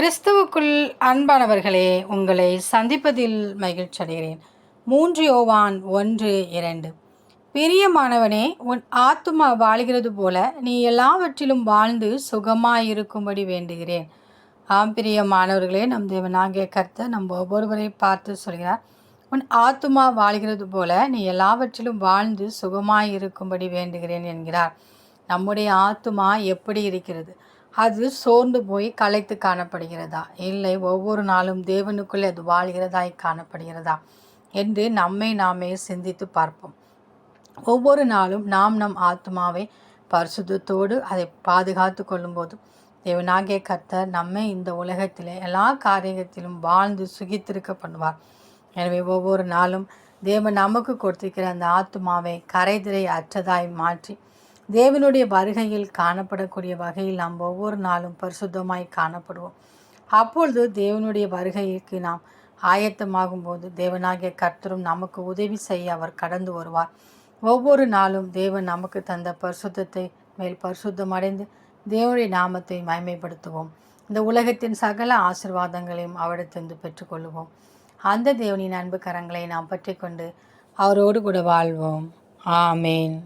கிறிஸ்துவுக்குள் அன்பானவர்களே, உங்களை சந்திப்பதில் மகிழ்ச்சி அடைகிறேன். 3 யோவான் 1:2. பிரியமானவனே, உன் ஆத்துமா வாழ்கிறது போல நீ எல்லாவற்றிலும் வாழ்ந்து சுகமாயிருக்கும்படி வேண்டுகிறேன். பிரியமானவர்களே, நம் தேவனாகிய கர்த்தர் நம் ஒவ்வொருவரை பார்த்து சொல்கிறார், உன் ஆத்துமா வாழ்கிறது போல நீ எல்லாவற்றிலும் வாழ்ந்து சுகமாயிருக்கும்படி வேண்டுகிறேன் என்கிறார். நம்முடைய ஆத்துமா எப்படி இருக்கிறது? அது சோர்ந்து போய் களைத்து காணப்படுகிறதா, இல்லை ஒவ்வொரு நாளும் தேவனுக்குள்ளே அது வாழ்கிறதாய் காணப்படுகிறதா என்று நம்மை நாமே சிந்தித்து பார்ப்போம். ஒவ்வொரு நாளும் நாம் நம் ஆத்மாவை பரிசுத்தத்தோடு அதை பாதுகாத்து கொள்ளும்போது தேவனாகிய கர்த்தர் நம்மை இந்த உலகத்திலே எல்லா காரியத்திலும் வாழ்ந்து சுகித்திருக்க பண்ணுவார். எனவே ஒவ்வொரு நாளும் தேவன் நமக்கு கொடுத்திருக்கிற அந்த ஆத்மாவை கரைதிரை அற்றதாய் மாற்றி தேவனுடைய வருகையில் காணப்படக்கூடிய வகையில் நாம் ஒவ்வொரு நாளும் பரிசுத்தமாய் காணப்படுவோம். அப்பொழுது தேவனுடைய வருகைக்கு நாம் ஆயத்தமாகும் போது தேவனாகிய கர்த்தரும் நமக்கு உதவி செய்ய அவர் கடந்து வருவார். ஒவ்வொரு நாளும் தேவன் நமக்கு தந்த பரிசுத்தத்தை மேல் பரிசுத்தமடைந்து தேவனுடைய நாமத்தை மகிமைப்படுத்துவோம். இந்த உலகத்தின் சகல ஆசீர்வாதங்களையும் அவரிடத்திலிருந்து பெற்றுக்கொள்வோம். அந்த தேவனின் அன்பு கரங்களை நாம் பற்றி கொண்டு அவரோடு கூட வாழ்வோம். ஆமேன்.